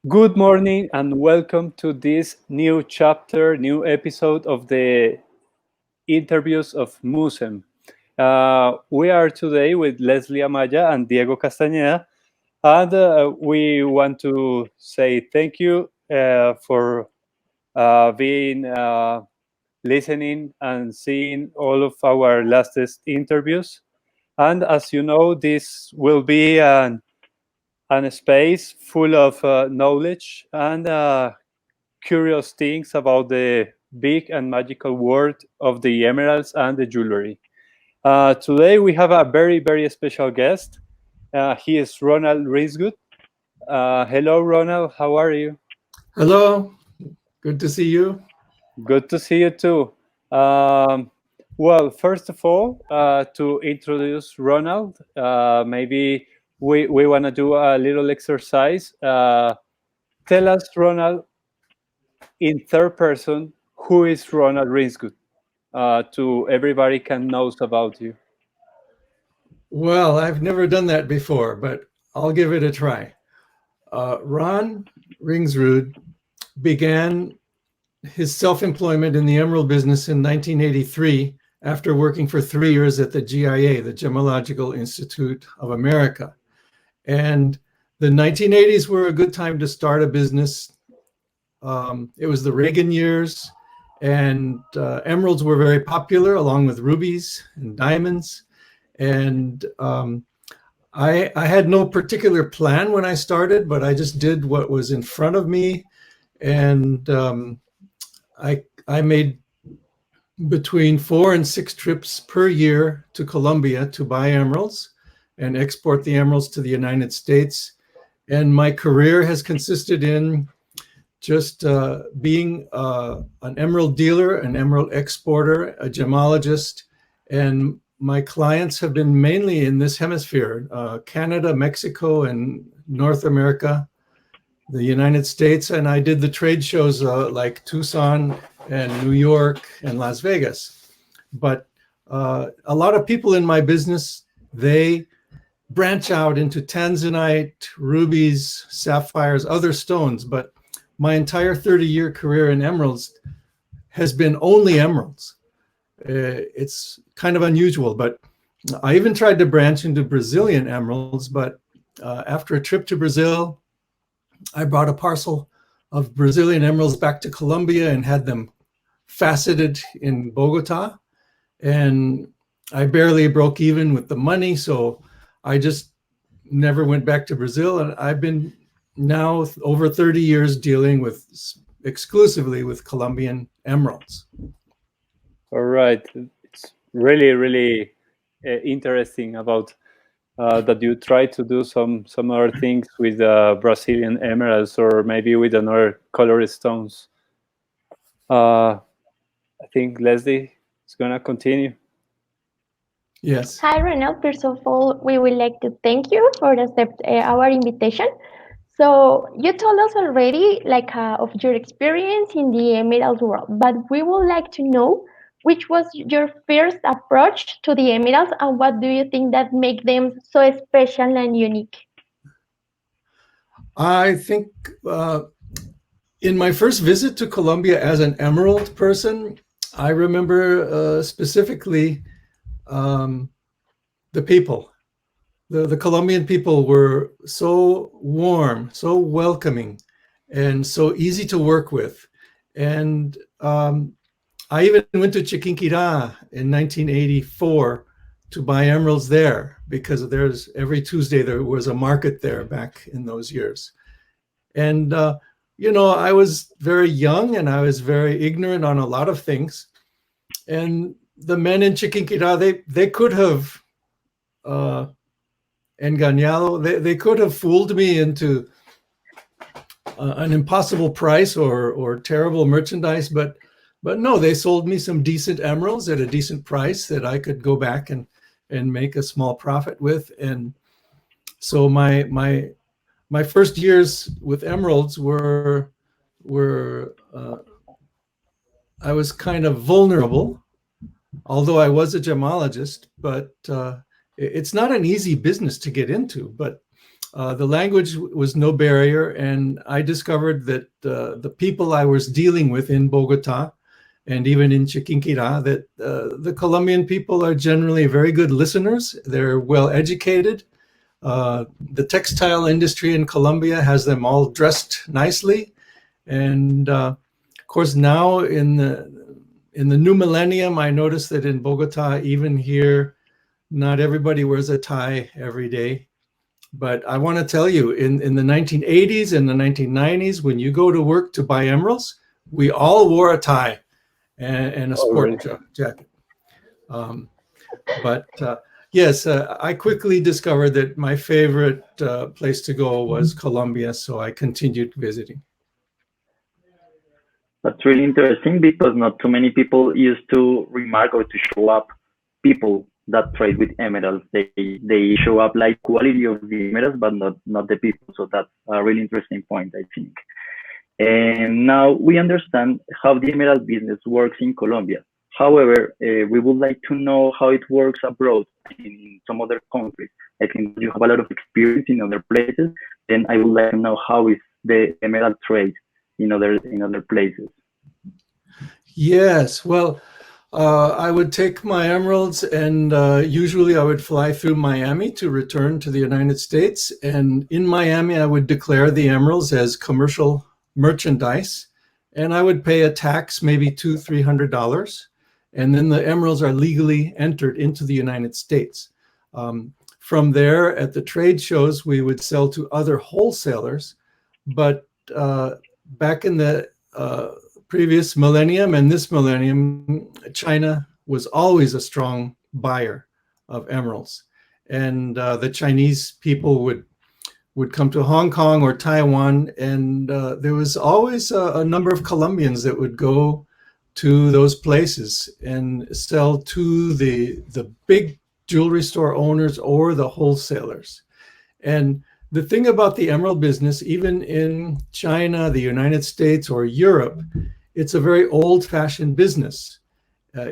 Good morning and welcome to this new chapter, new episode of the interviews of Muzem. We are today with Leslie Amaya and Diego Castañeda, and we want to say thank you for being listening and seeing all of our latest interviews. And as you know, this will be an space full of knowledge and curious things about the big and magical world of the emeralds and the jewelry. Today we have a very, very special guest. He is Ronald Ringsrud. Hello, Ronald. How are you? Hello, good to see you. Good to see you too. Um, well, first of all, to introduce Ronald, maybe we want to do a little exercise. Tell us, Ronald, in third person, who is Ronald Ringsrud? To everybody can knows about you. Well, I've never done that before, but I'll give it a try. Ron Ringsrud began his self-employment in the emerald business in 1983 after working for 3 years at the GIA, the Gemological Institute of America. And the 1980s were a good time to start a business. It was the Reagan years, and emeralds were very popular along with rubies and diamonds. And I had no particular plan when I started, but I just did what was in front of me. And I made between 4 and 6 trips per year to Colombia to buy emeralds and export the emeralds to the United States. And my career has consisted in just being an emerald dealer, an emerald exporter, a gemologist, and my clients have been mainly in this hemisphere, Canada, Mexico, and North America, the United States. And I did the trade shows like Tucson and New York and Las Vegas. But a lot of people in my business, they branch out into tanzanite, rubies, sapphires, other stones. But my entire 30-year career in emeralds has been only emeralds. It's kind of unusual, but I even tried to branch into Brazilian emeralds. But after a trip to Brazil, I brought a parcel of Brazilian emeralds back to Colombia and had them faceted in Bogota. And I barely broke even with the money, so I just never went back to Brazil. And I've been now over 30 years dealing with exclusively with Colombian emeralds. All right, it's really, really interesting about that you try to do some other things with Brazilian emeralds or maybe with another colored stones. I think Leslie is gonna continue. Yes. Hi, Ronald. First of all, we would like to thank you for accept our invitation. So you told us already, of your experience in the emerald world, but we would like to know which was your first approach to the emeralds, and what do you think that make them so special and unique? I think in my first visit to Colombia as an emerald person, I remember specifically the people. The Colombian people were so warm, so welcoming, and so easy to work with. And I even went to Chiquinquirá in 1984 to buy emeralds there, because there's every Tuesday there was a market there back in those years. And I was very young and I was very ignorant on a lot of things. And the men in Chiquinquirá, they could have engañado, they could have fooled me into an impossible price or terrible merchandise, but no, they sold me some decent emeralds at a decent price that I could go back and make a small profit with. And so my first years with emeralds were I was kind of vulnerable, although I was a gemologist, but it's not an easy business to get into. But The language was no barrier, and I discovered that the people I was dealing with in Bogota and even in Chiquinquirá, that the Colombian people are generally very good listeners. They're well educated. The textile industry in Colombia has them all dressed nicely. And of course, now in the new millennium, I noticed that in Bogota, even here, not everybody wears a tie every day. But I want to tell you, in the 1980s and the 1990s, when you go to work to buy emeralds, we all wore a tie and a sport jacket. Yes, I quickly discovered that my favorite place to go was Colombia, so I continued visiting. That's really interesting because not too many people used to remark or to show up people that trade with emeralds. They show up like quality of the emeralds, but not the people. So that's a really interesting point, I think. And now we understand how the emerald business works in Colombia. However, we would like to know how it works abroad in some other countries. I think you have a lot of experience in other places. Then I would like to know how is the emerald trade in other places. Yes, well, I would take my emeralds, and usually I would fly through Miami to return to the United States. And in Miami, I would declare the emeralds as commercial merchandise, and I would pay a tax, maybe $200-300, and then the emeralds are legally entered into the United States. From there, at the trade shows, we would sell to other wholesalers, but back in the previous millennium and this millennium, China was always a strong buyer of emeralds. And the Chinese people would come to Hong Kong or Taiwan, and there was always a number of Colombians that would go to those places and sell to the big jewelry store owners or the wholesalers. And the thing about the emerald business, even in China, the United States, or Europe, it's a very old-fashioned business.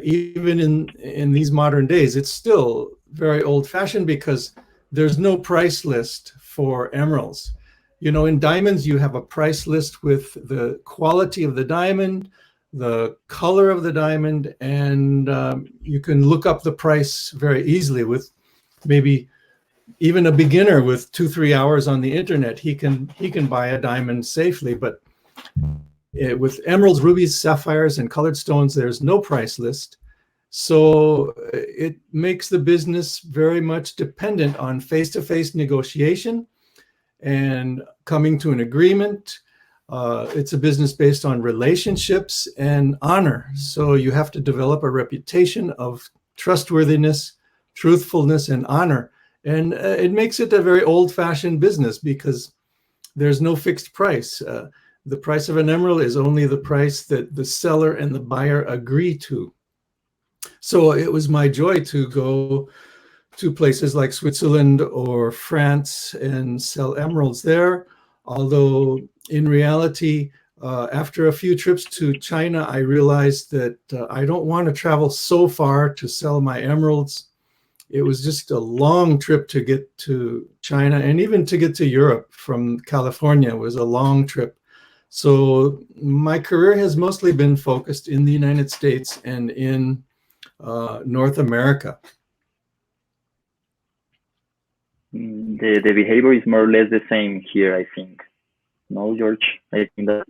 Even in these modern days, it's still very old-fashioned because there's no price list for emeralds. You know, in diamonds, you have a price list with the quality of the diamond, the color of the diamond, and you can look up the price very easily with maybe even a beginner with 2-3 hours on the internet. He can buy a diamond safely. But with emeralds, rubies, sapphires, and colored stones, there's no price list. So it makes the business very much dependent on face-to-face negotiation and coming to an agreement. It's a business based on relationships and honor. So you have to develop a reputation of trustworthiness, truthfulness, and honor. And it makes it a very old-fashioned business because there's no fixed price. The price of an emerald is only the price that the seller and the buyer agree to. So it was my joy to go to places like Switzerland or France and sell emeralds there. Although in reality, after a few trips to China, I realized that I don't want to travel so far to sell my emeralds. It was just a long trip to get to China, and even to get to Europe from California was a long trip. So my career has mostly been focused in the United States and in North America. The behavior is more or less the same here, I think. No, George? I think that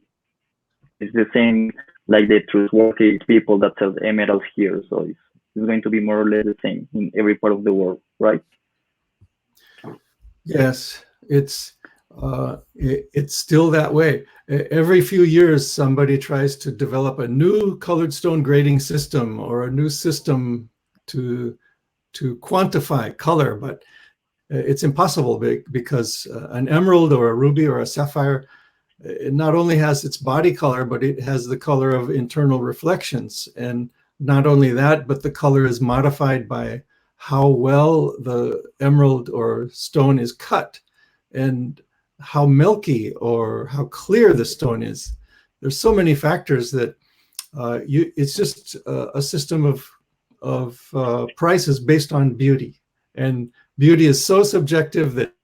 it's the same, like the trustworthy people that sell emeralds here. So it's going to be more or less the same in every part of the world, right? Yes, it's still that way. Every few years, somebody tries to develop a new colored stone grading system or a new system to quantify color, but it's impossible because an emerald or a ruby or a sapphire, it not only has its body color, but it has the color of internal reflections. And not only that, but the color is modified by how well the emerald or stone is cut and how milky or how clear the stone is. There's so many factors that it's just a system of prices based on beauty. And beauty is so subjective that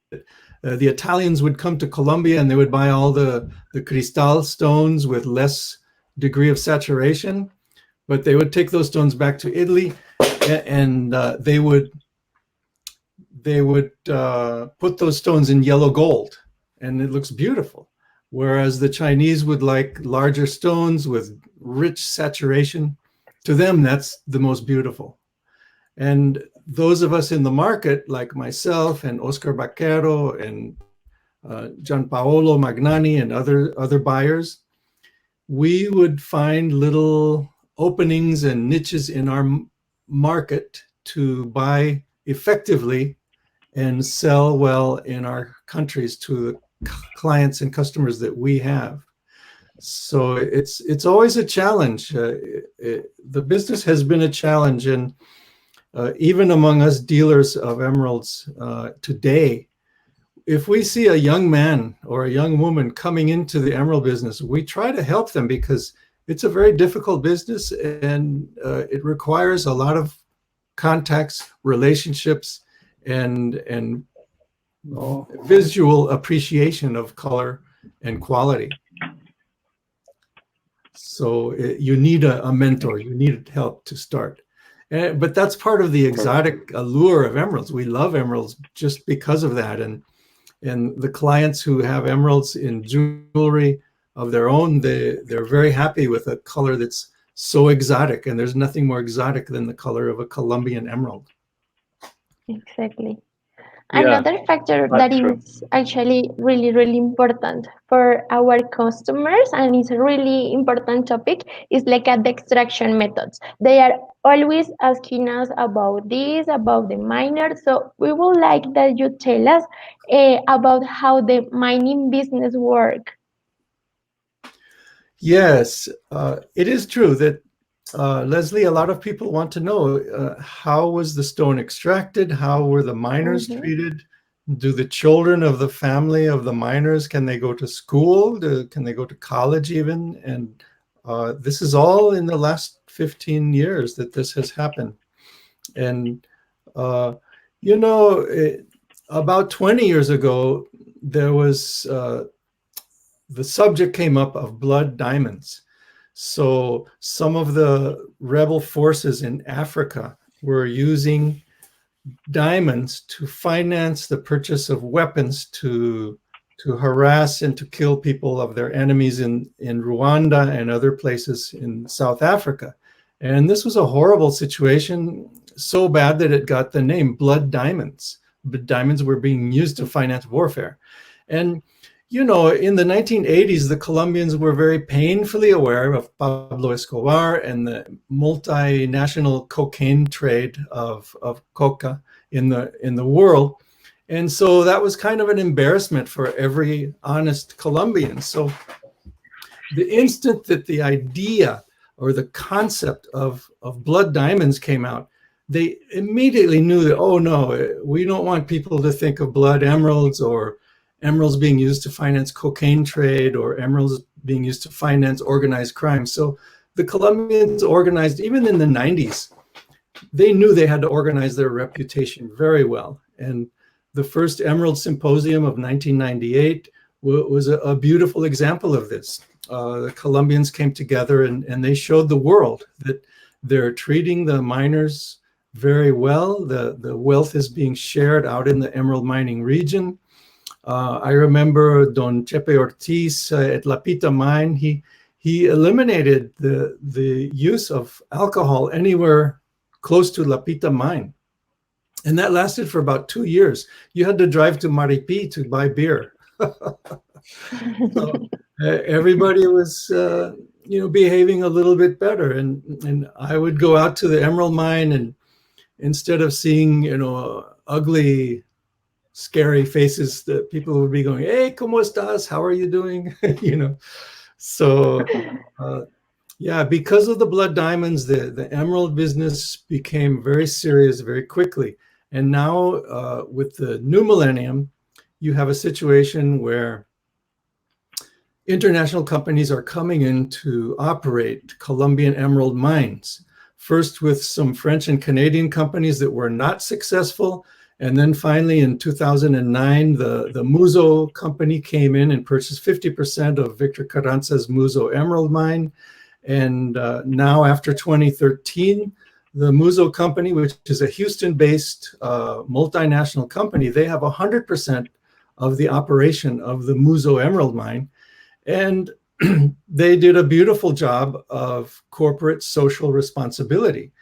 The Italians would come to Colombia and they would buy all the cristal stones with less degree of saturation, but they would take those stones back to Italy, and they would put those stones in yellow gold, and it looks beautiful. Whereas the Chinese would like larger stones with rich saturation. To them, that's the most beautiful. And those of us in the market, like myself and Oscar Baquero and Gianpaolo Magnani and other buyers, we would find little openings and niches in our market to buy effectively and sell well in our countries to the clients and customers that we have. So it's always a challenge. The business has been a challenge, and even among us dealers of emeralds today, if we see a young man or a young woman coming into the emerald business, we try to help them because it's a very difficult business, and it requires a lot of contacts, relationships, and visual appreciation of color and quality. So you need a mentor, you need help to start. But that's part of the exotic allure of emeralds. We love emeralds just because of that. And the clients who have emeralds in jewelry of their own, they're very happy with a color that's so exotic. And there's nothing more exotic than the color of a Colombian emerald. Exactly. Yeah, Another factor that's that true. is actually really, really important for our customers, and it's a really important topic, is like at the extraction methods. They are always asking us about this, about the miners. So we would like that you tell us about how the mining business work. Yes, it is true that, Leslie, a lot of people want to know how was the stone extracted? How were the miners treated? Do the children of the family of the miners, can they go to school? Can they go to college even? And this is all in the last 15 years that this has happened. And, about 20 years ago, there was the subject came up of blood diamonds. So some of the rebel forces in Africa were using diamonds to finance the purchase of weapons to harass and to kill people of their enemies in Rwanda and other places in South Africa. And this was a horrible situation, so bad that it got the name blood diamonds. But diamonds were being used to finance warfare. And in the 1980s, the Colombians were very painfully aware of Pablo Escobar and the multinational cocaine trade of coca in the world. And so that was kind of an embarrassment for every honest Colombian. So the instant that the idea or the concept of blood diamonds came out, they immediately knew that, oh no, we don't want people to think of blood emeralds or emeralds being used to finance cocaine trade or emeralds being used to finance organized crime. So the Colombians organized, even in the 90s, they knew they had to organize their reputation very well. And the first Emerald Symposium of 1998 was a beautiful example of this. The Colombians came together and they showed the world that they're treating the miners very well. The wealth is being shared out in the emerald mining region. I remember Don Chepe Ortiz at La Pita mine. He eliminated the use of alcohol anywhere close to La Pita mine, and that lasted for about 2 years. You had to drive to Maripi to buy beer. So everybody was, behaving a little bit better, and I would go out to the emerald mine, and instead of seeing, ugly, scary faces, that people would be going, "Hey, ¿cómo estás? How are you doing?" So yeah, because of the blood diamonds, the emerald business became very serious very quickly. And now with the new millennium, you have a situation where international companies are coming in to operate Colombian emerald mines. First with some French and Canadian companies that were not successful, And then finally in 2009, the Muzo company came in and purchased 50% of Victor Carranza's Muzo emerald mine. And now after 2013, the Muzo company, which is a Houston-based multinational company, they have 100% of the operation of the Muzo emerald mine. And they did a beautiful job of corporate social responsibility.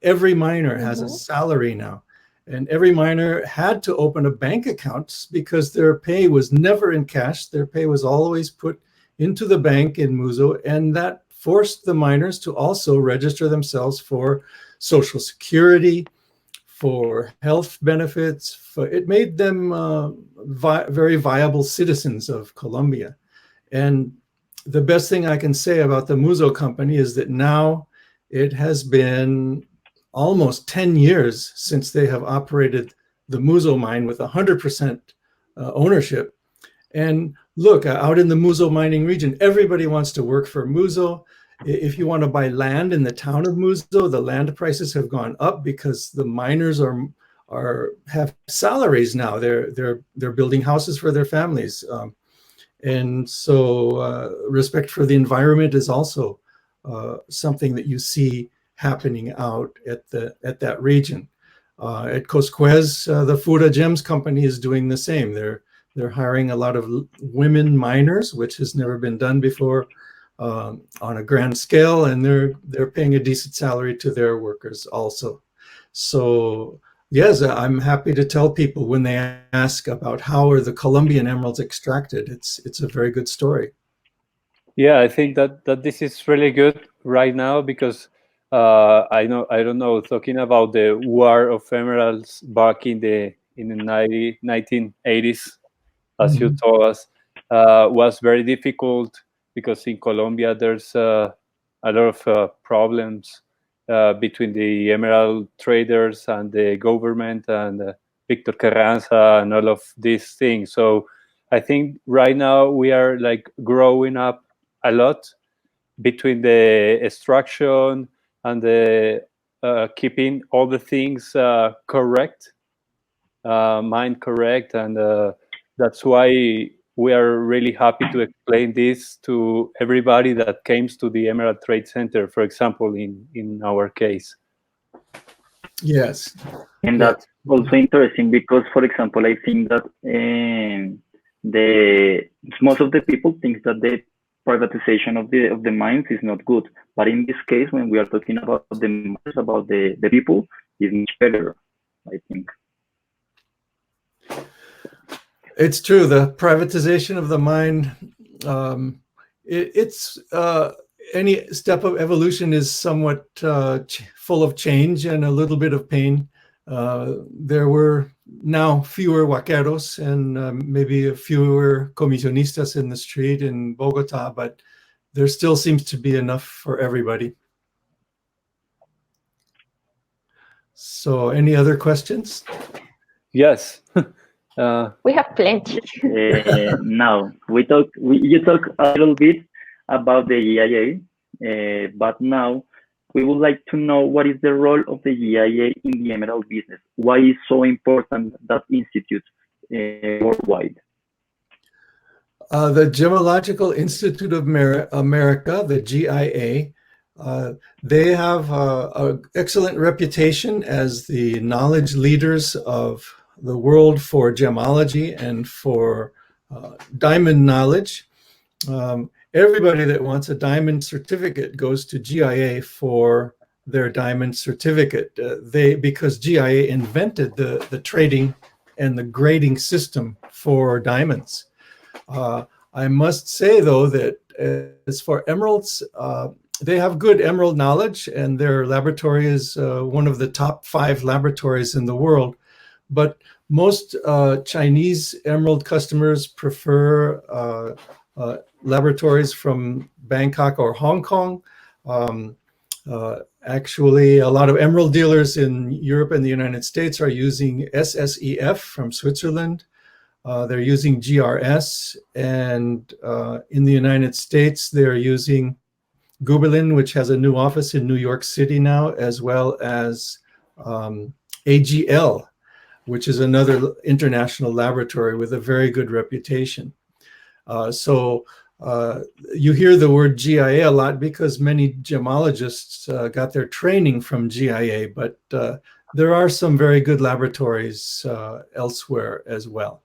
Every miner has a salary now, and every miner had to open a bank account because their pay was never in cash. Their pay was always put into the bank in Muzo, and that forced the miners to also register themselves for Social Security, for health benefits. It made them very viable citizens of Colombia. And the best thing I can say about the Muzo company is that now it has been almost 10 years since they have operated the Muzo mine with 100% ownership. And look, out in the Muzo mining region, everybody wants to work for Muzo. If you want to buy land in the town of Muzo, the land prices have gone up because the miners have salaries now. They're building houses for their families. And so respect for the environment is also something that you see happening out at that region. At Cosquez, the Fura Gems company is doing the same. They're hiring a lot of women miners, which has never been done before on a grand scale, and they're paying a decent salary to their workers also. So yes, I'm happy to tell people when they ask about how are the Colombian emeralds extracted. It's a very good story. Yeah, I think that this is really good right now because I don't know, talking about the war of emeralds back in the 1980s, as you told us, was very difficult because in Colombia there's a lot of problems between the emerald traders and the government and Victor Carranza and all of these things. So I think right now we are like growing up a lot between the extraction and the keeping all the things correct, mind correct, and that's why we are really happy to explain this to everybody that comes to the Emerald Trade Center, for example, in our case. Yes. And that's also interesting because, for example, I think that most of the people think that the privatization of the mines is not good. But in this case, when we are talking about the mines, about the people, is much better, I think. It's true. The privatization of the mine, it's any step of evolution is somewhat full of change and a little bit of pain. There were now fewer huaqueros and maybe fewer comisionistas in the street in Bogota, but there still seems to be enough for everybody. So any other questions? Yes. We have plenty. Now you talk a little bit about the GIA, but now we would like to know what is the role of the GIA in the emerald business. Why is so important that institute worldwide? The Gemological Institute of America, the GIA, they have an excellent reputation as the knowledge leaders of the world for gemology and for diamond knowledge. Everybody that wants a diamond certificate goes to GIA for their diamond certificate. Because GIA invented the trading and the grading system for diamonds. I must say, though, that as for emeralds, they have good emerald knowledge, and their laboratory is one of the top 5 laboratories in the world. But most Chinese emerald customers prefer laboratories from Bangkok or Hong Kong. Actually, a lot of emerald dealers in Europe and the United States are using SSEF from Switzerland. They're using GRS, and in the United States, they're using Gubelin, which has a new office in New York City now, as well as AGL. which is another international laboratory with a very good reputation. So you hear the word GIA a lot because many gemologists got their training from GIA, but there are some very good laboratories elsewhere as well.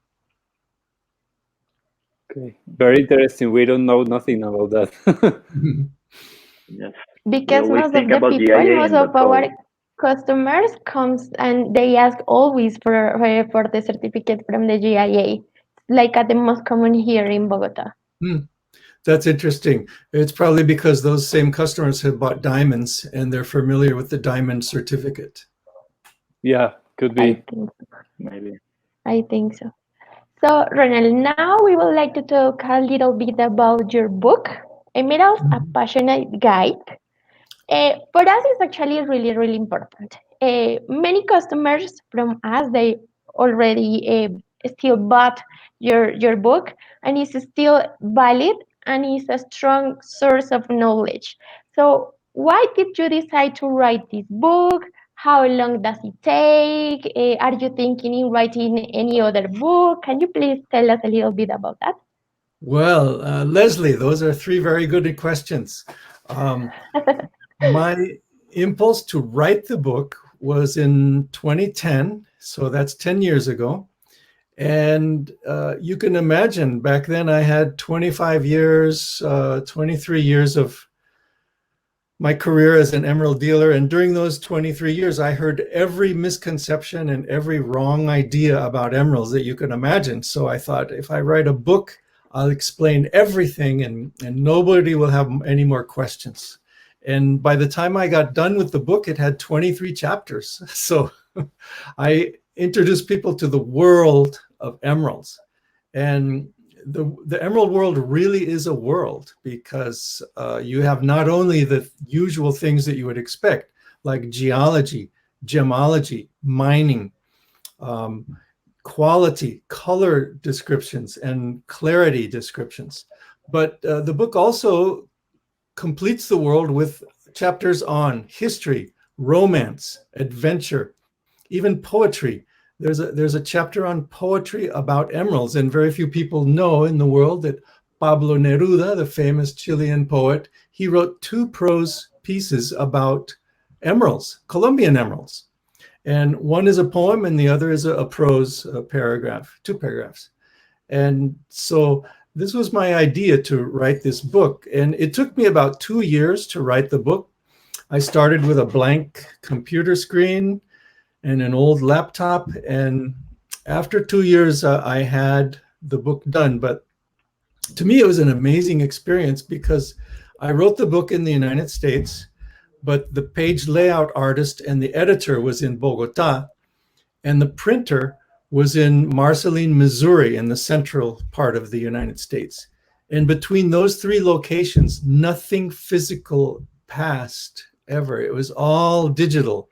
Okay, very interesting. We don't know nothing about that. Yes. Because We always most of think the about people, GIA most and of that's all. our customers comes and they ask always for the certificate from the GIA, like at the most common here in Bogota. That's interesting. It's probably because those same customers have bought diamonds and they're familiar with the diamond certificate. Yeah, could I be. think Maybe. I think so. So, Ronald, now we would like to talk a little bit about your book, Emeralds, a Passionate Guide. For us, it's actually really, really important. Many customers from us, they already still bought your book, and it's still valid and it's a strong source of knowledge. So, why did you decide to write this book? How long does it take? Are you thinking in writing any other book? Can you please tell us a little bit about that? Well, Leslie, those are three very good questions. My impulse to write the book was in 2010, so that's 10 years ago. And you can imagine back then I had 25 years, 23 years of my career as an emerald dealer. And during those 23 years, I heard every misconception and every wrong idea about emeralds that you can imagine. So I thought, if I write a book, I'll explain everything and nobody will have any more questions. And by the time I got done with the book, it had 23 chapters. So I introduced people to the world of emeralds. And the emerald world really is a world because you have not only the usual things that you would expect, like geology, gemology, mining, quality, color descriptions, and clarity descriptions. But the book also completes the world with chapters on history, romance, adventure, even poetry. There's a chapter on poetry about emeralds, and very few people know in the world that Pablo Neruda, the famous Chilean poet, he wrote 2 prose pieces about emeralds, Colombian emeralds. And one is a poem and the other is a prose paragraph, 2 paragraphs. And so this was my idea to write this book. And it took me about 2 years to write the book. I started with a blank computer screen and an old laptop. And after 2 years, I had the book done. But to me, it was an amazing experience because I wrote the book in the United States, but the page layout artist and the editor was in Bogota, and the printer was in Marceline, Missouri, in the central part of the United States. And between those 3 locations, nothing physical passed ever. It was all digital.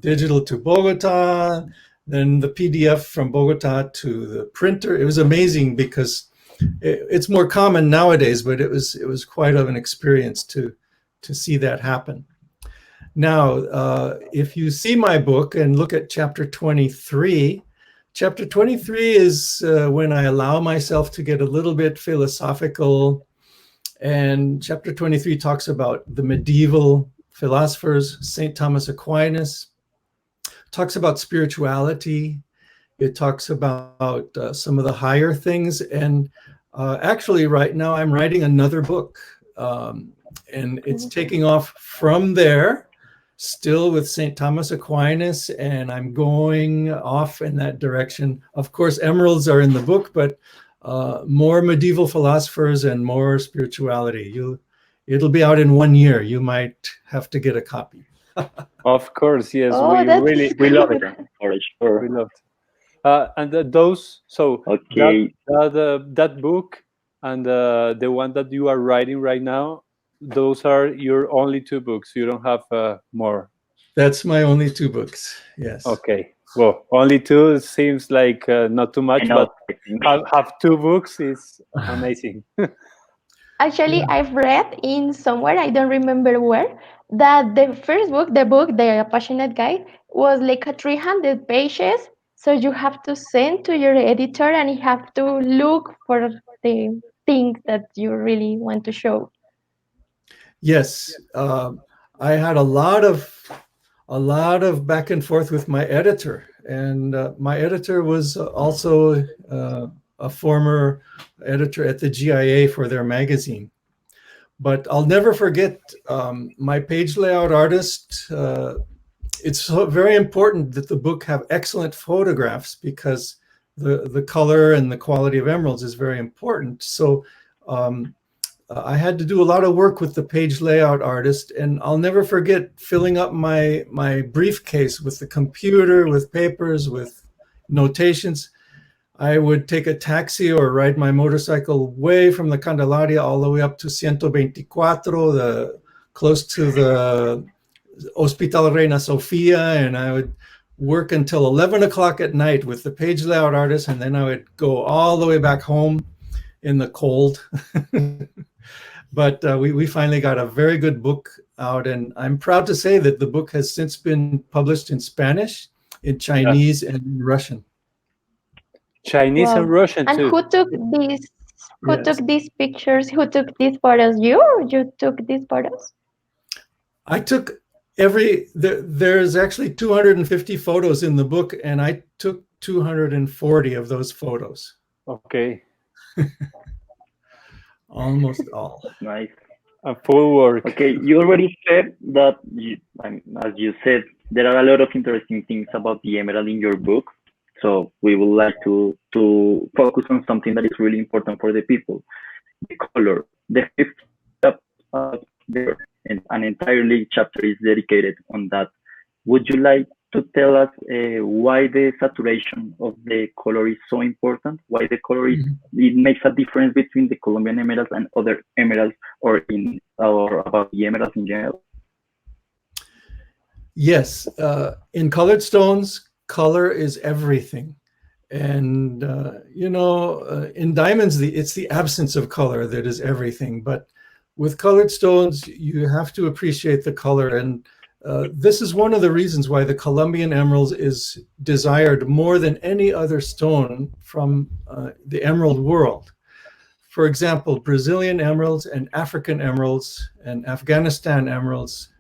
Digital to Bogota, then the PDF from Bogota to the printer. It was amazing because it's more common nowadays, but it was quite of an experience to see that happen. Now, if you see my book and look at chapter 23, chapter 23 is when I allow myself to get a little bit philosophical. And chapter 23 talks about the medieval philosophers, St. Thomas Aquinas, talks about spirituality. It talks about some of the higher things. And actually, right now, I'm writing another book. And it's taking off from there, still with St. Thomas Aquinas, and I'm going off in that direction. Of course, emeralds are in the book, but more medieval philosophers and more spirituality. It'll be out in 1 year. You might have to get a copy. Of course, yes. Oh, We that's really we love it. For sure. We love it. And those so Okay. that book and the one that you are writing right now, those are your only 2 books. You don't have more. That's my only 2 books. Yes. Okay. Well, only 2 seems like not too much, Enough, but I think. have 2 books is amazing. actually Yeah. I've read in somewhere, I don't remember where, that the first book, the Passionate Guide, was like a 300 pages. So you have to send to your editor and you have to look for the things that you really want to show. Yes, I had a lot of back and forth with my editor, and my editor was also a former editor at the GIA for their magazine. But I'll never forget my page layout artist. It's so very important that the book have excellent photographs because the color and the quality of emeralds is very important. So I had to do a lot of work with the page layout artist, and I'll never forget filling up my briefcase with the computer, with papers, with notations. I would take a taxi or ride my motorcycle way from the Candelaria all the way up to 124, close to the Hospital Reina Sofia, and I would work until 11 o'clock at night with the page layout artist, and then I would go all the way back home in the cold. But we finally got a very good book out, and I'm proud to say that the book has since been published in Spanish, in Chinese, and in Russian. Chinese and Wow. Russian And too. who took these? Who Yes. took these pictures? Who took these photos? You or you took these photos? I took there's actually 250 photos in the book, and I took 240 of those photos. Okay. Almost all. Nice. And full work. Okay, you already said that, as you said, there are a lot of interesting things about the emerald in your book. So we would like to focus on something that is really important for the people. The color. The fifth chapter there, and an entirely chapter is dedicated on that. Would you like to tell us why the saturation of the color is so important? Why the color is, it makes a difference between the Colombian emeralds and other emeralds, or about the emeralds in general? Yes, in colored stones, color is everything. And, in diamonds, it's the absence of color that is everything. But with colored stones, you have to appreciate the color. And this is one of the reasons why the Colombian emerald is desired more than any other stone from the emerald world. For example, Brazilian emeralds and African emeralds and Afghanistan emeralds,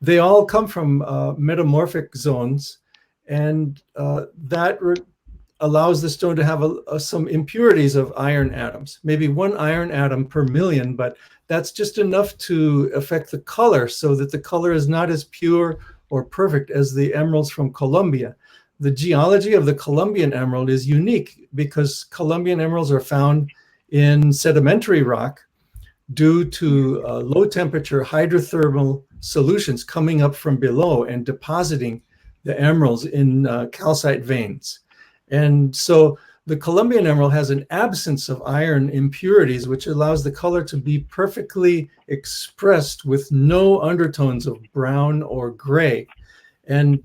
they all come from metamorphic zones, and that allows the stone to have some impurities of iron atoms, maybe one iron atom per million, but that's just enough to affect the color so that the color is not as pure or perfect as the emeralds from Colombia. The geology of the Colombian emerald is unique because Colombian emeralds are found in sedimentary rock due to low temperature hydrothermal solutions coming up from below and depositing the emeralds in calcite veins. And so the Colombian emerald has an absence of iron impurities, which allows the color to be perfectly expressed with no undertones of brown or gray. And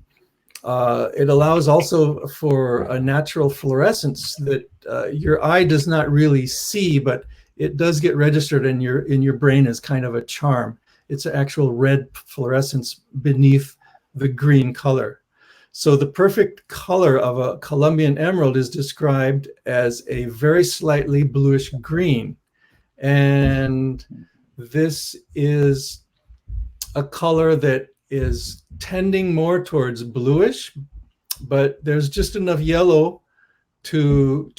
it allows also for a natural fluorescence that your eye does not really see, but it does get registered in your brain as kind of a charm. It's an actual red fluorescence beneath the green color. So the perfect color of a Colombian emerald is described as a very slightly bluish green. And this is a color that is tending more towards bluish, but there's just enough yellow to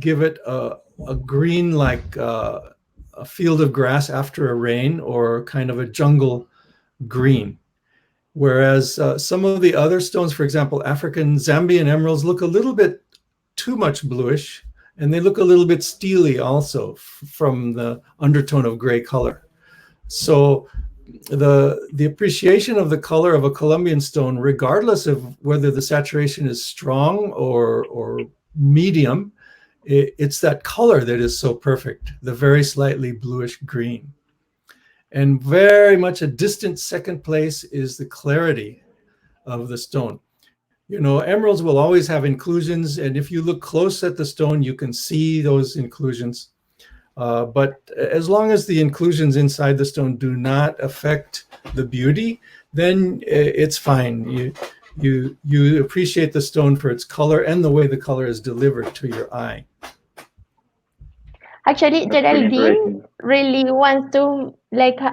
give it a green, like a field of grass after a rain, or kind of a jungle green. Whereas some of the other stones, for example, African Zambian emeralds, look a little bit too much bluish, and they look a little bit steely also from the undertone of gray color. So the appreciation of the color of a Colombian stone, regardless of whether the saturation is strong or medium, it's that color that is so perfect, the very slightly bluish green. And very much a distant second place is the clarity of the stone. You know, emeralds will always have inclusions, and if you look close at the stone, you can see those inclusions. But as long as the inclusions inside the stone do not affect the beauty, then it's fine. you appreciate the stone for its color and the way the color is delivered to your eye. Actually, That's really Geraldine interesting. really wants to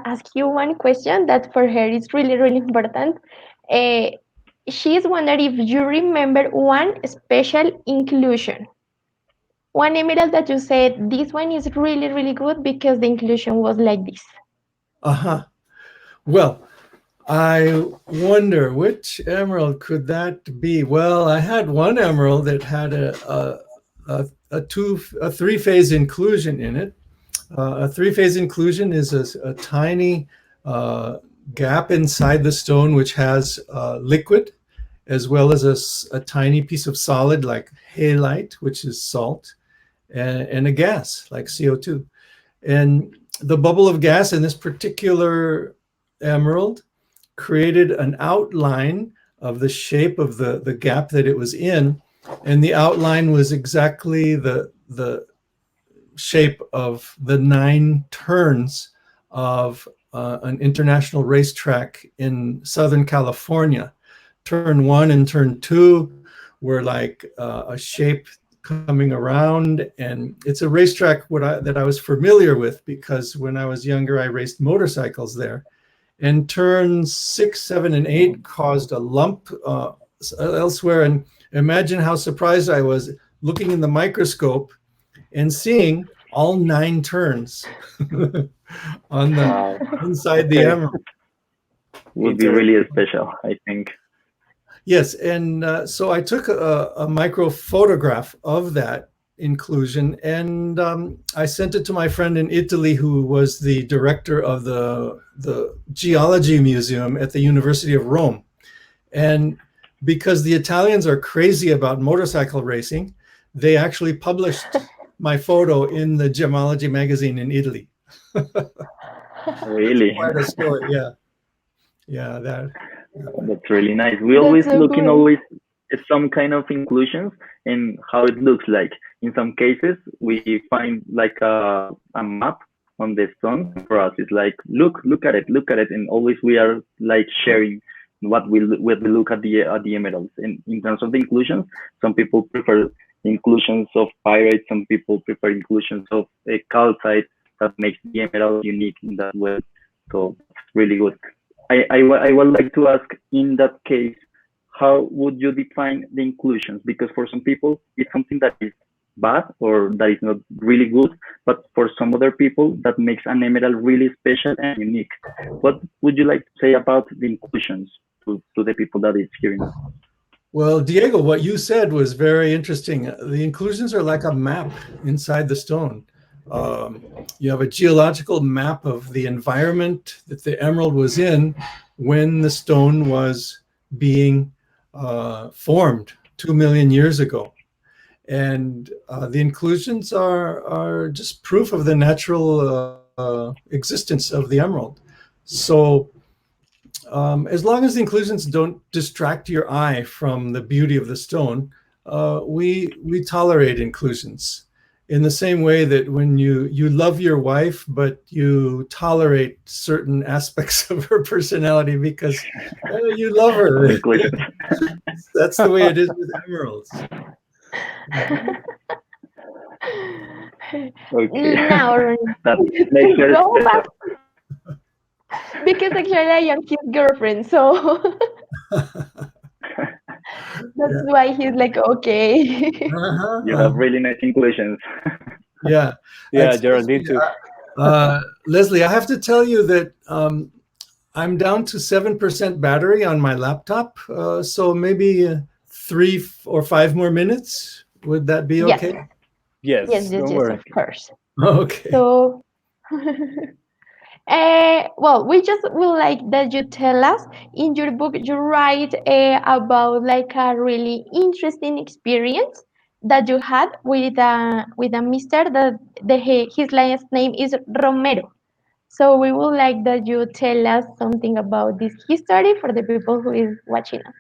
ask you one question that for her is really really important. Uh, she's wondering if you remember one special inclusion, one emerald that you said this one is really really good because the inclusion was like this. Uh-huh. Well, I wonder which emerald could that be? Well, I had one emerald that had a three-phase inclusion in it. A three-phase inclusion is a tiny gap inside the stone which has liquid, as well as a tiny piece of solid like halite, which is salt, and a gas like CO2. And the bubble of gas in this particular emerald created an outline of the shape of the gap that it was in. And the outline was exactly the shape of the 9 turns of an international racetrack in Southern California. Turn 1 and turn 2 were like a shape coming around, and it's a racetrack that I was familiar with because when I was younger, I raced motorcycles there. And turns 6, 7, and 8 caused a lump elsewhere. And imagine how surprised I was looking in the microscope and seeing all 9 turns on the Wow. inside the Okay. emerald. Would be really special, I think. Yes, and so I took a micro photograph of that inclusion, and I sent it to my friend in Italy, who was the director of the geology museum at the University of Rome. And because the Italians are crazy about motorcycle racing, they actually published my photo in the gemology magazine in Italy. Really? Quite a story, yeah. Yeah, That's really nice. We That's always so looking good. always at some kind of inclusions and how it looks like. In some cases, we find like a map on the stone. For us, it's like look at it, and always we are like sharing what we look at the emeralds. And in terms of the inclusions, some people prefer inclusions of pyrite, some people prefer inclusions of a calcite that makes the emerald unique in that way. So it's really good. I would like to ask, in that case, how would you define the inclusions? Because for some people, it's something that is bad or that is not really good, but for some other people, that makes an emerald really special and unique. What would you like to say about the inclusions to the people that is hearing? Well, Diego, what you said was very interesting. The inclusions are like a map inside the stone. You have a geological map of the environment that the emerald was in when the stone was being formed 2 million years ago. And the inclusions are just proof of the natural existence of the emerald. So as long as the inclusions don't distract your eye from the beauty of the stone, we tolerate inclusions. In the same way that when you love your wife, but you tolerate certain aspects of her personality because you love her. Inclusions. That's the way it is with emeralds. Okay. Now, That makes her go special. back because actually I am his girlfriend, so that's why he's like, okay. You have really nice inclusions. Yeah. Yeah, Geraldine too. Leslie, I have to tell you that I'm down to 7% battery on my laptop. So maybe 3 or 5 more minutes. Would that be Yes. okay? Yes, Yes, don't yes, worry. of course. Okay. So, well, we just would like that you tell us in your book you write about like a really interesting experience that you had with a mister that his last name is Romero. So we would like that you tell us something about this history for the people who is watching us.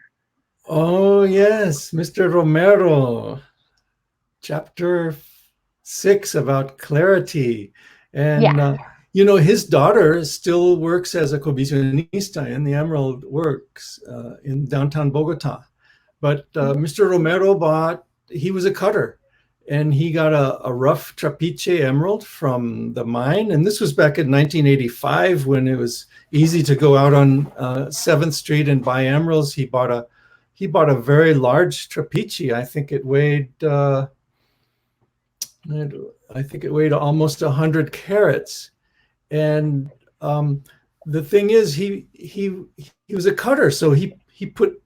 Oh, yes, Mr. Romero, chapter 6 about clarity. And Yeah. You know, his daughter still works as a comisionista in the Emerald Works in downtown Bogota. But Mr. Romero he was a cutter, and he got a rough trapiche emerald from the mine. And this was back in 1985 when it was easy to go out on 7th Street and buy emeralds. He bought a very large trapiche. I think it weighed almost 100 carats. And the thing is, he was a cutter, so he put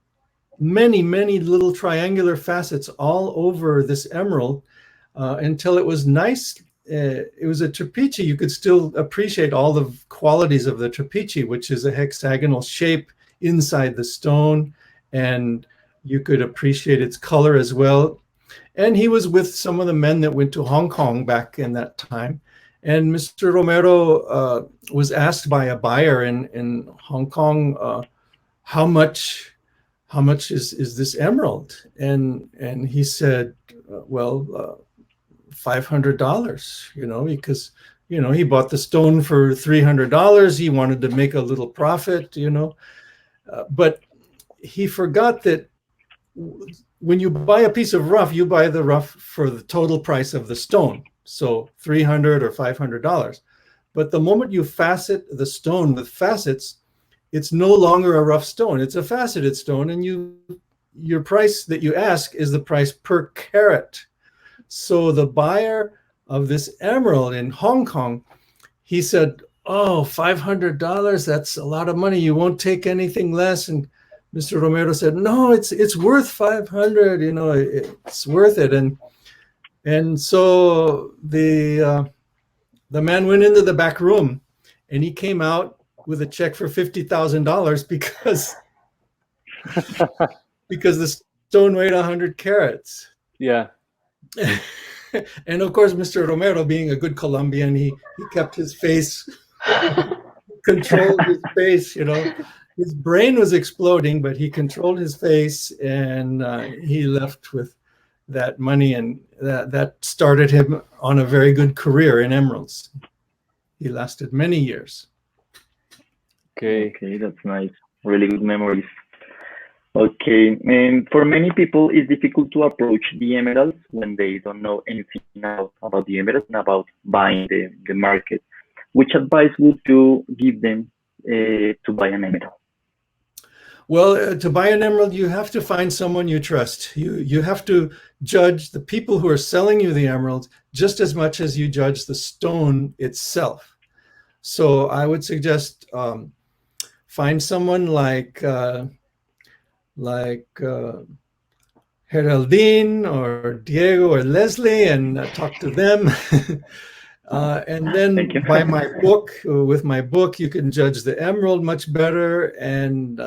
many little triangular facets all over this emerald until it was nice. It was a trapiche. You could still appreciate all the qualities of the trapiche, which is a hexagonal shape inside the stone, and you could appreciate its color as well. And he was with some of the men that went to Hong Kong back in that time. And Mr. Romero was asked by a buyer in Hong Kong, how much is this emerald? And he said, well, $500, because, he bought the stone for $300. He wanted to make a little profit, but he forgot that when you buy a piece of rough, you buy the rough for the total price of the stone. So $300 or $500. But the moment you facet the stone with facets, it's no longer a rough stone. It's a faceted stone, and your price that you ask is the price per carat. So the buyer of this emerald in Hong Kong, he said, "Oh, $500, that's a lot of money. You won't take anything less." And Mr. Romero said, "No, it's worth $500. It's worth it." And so the man went into the back room, and he came out with a check for $50,000 because the stone weighed 100 carats. Yeah. And of course, Mr. Romero, being a good Colombian, he kept his face, controlled his face. His brain was exploding, but he controlled his face, and he left with that money, and that started him on a very good career in emeralds. He lasted many years. Okay, that's nice. Really good memories. Okay, and for many people, it's difficult to approach the emeralds when they don't know anything about the emeralds and about buying the market. Which advice would you give them to buy an emerald? Well, to buy an emerald, you have to find someone you trust. You have to judge the people who are selling you the emerald just as much as you judge the stone itself. So I would suggest find someone like Geraldine or Diego or Leslie and talk to them. And then buy my book. With my book, you can judge the emerald much better, and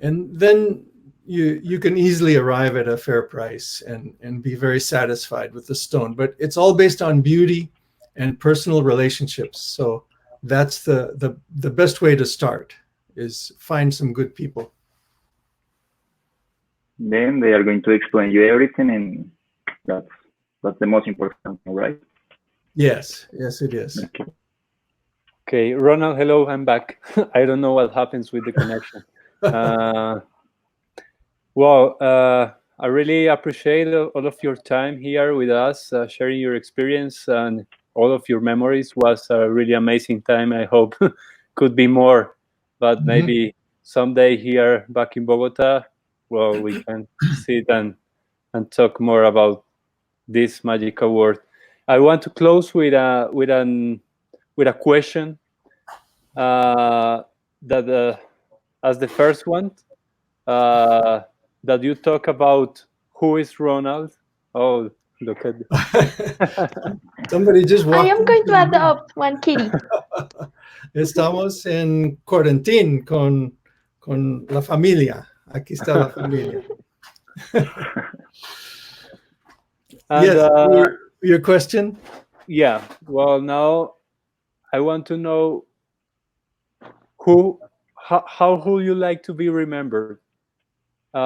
then you can easily arrive at a fair price and be very satisfied with the stone. But it's all based on beauty and personal relationships. So that's the best way to start, is find some good people. Then they are going to explain you everything, and that's the most important thing, right? Yes, it is. Okay, Ronald, hello, I'm back. I don't know what happens with the connection. I really appreciate all of your time here with us, sharing your experience and all of your memories. Was a really amazing time. I hope could be more, but maybe someday here back in Bogota, we can sit and talk more about this magical word. I want to close with a question that as the first one, that you talk about who is Ronald. Oh, look at Somebody just walked. I am going to adopt one kitty. Estamos en cuarentena con la familia. Aquí está la familia. And, yes, your question? Yeah. Well, now I want to know how would you like to be remembered? You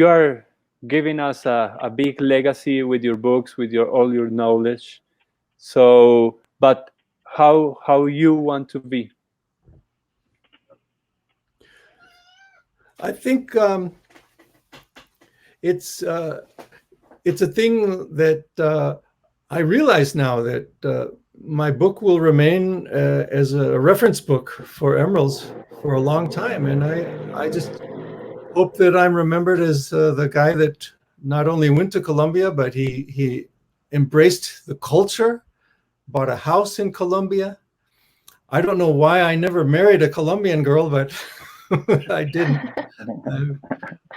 are giving us a big legacy with your books, with all your knowledge. So, but how you want to be? I think it's a thing that I realize now that my book will remain as a reference book for Emeralds for a long time, and I just hope that I'm remembered as the guy that not only went to Colombia, but he embraced the culture, bought a house in Colombia. I don't know why I never married a Colombian girl, but I didn't.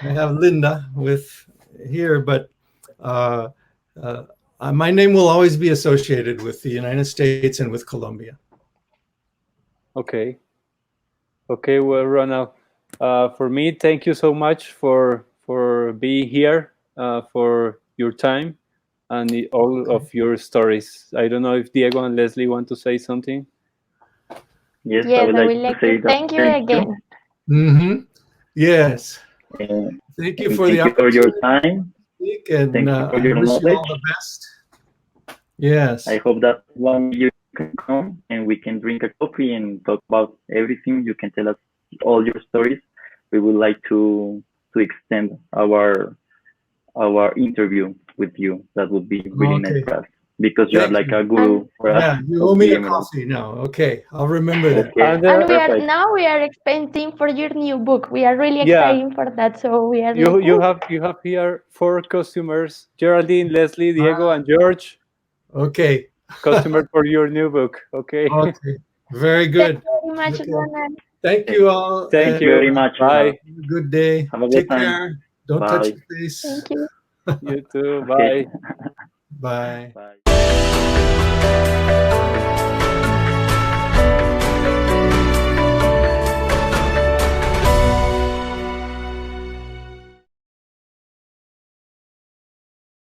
I have Linda with here, but my name will always be associated with the United States and with Colombia. Okay. Okay, well, Ronald, for me, thank you so much for being here, for your time, and all of your stories. I don't know if Diego and Leslie want to say something. Yes, I Yes, would I like would to like say to that thank you again. Mm-hmm. Yes. And Thank you for the thank you for your opportunity time. to speak, and Thank you for I your wish you all knowledge. the best. Yes. I hope that one day you can come and we can drink a coffee and talk about everything. You can tell us all your stories. We would like to extend our interview with you. That would be really nice Okay. for us because you are Thank like you. a guru for us. Yeah, you of owe me the a Emerald. coffee now. Okay, I'll remember that. Okay, And And perfect. we are expecting for your new book. We are really Yeah. excited for that. So we are you like, you "Ooh." have you have here 4 customers: Geraldine, Leslie, Diego, and George. Okay. Customer for your new book. Okay. Okay. Very Thank good. you very much, Okay. Ronald. Thank you all. Thank Thank you you. very much. Bye. Have a good day. Have a good Take time. care. Don't touch Bye. your face. Thank you. You too. Okay. Bye. Bye. Bye.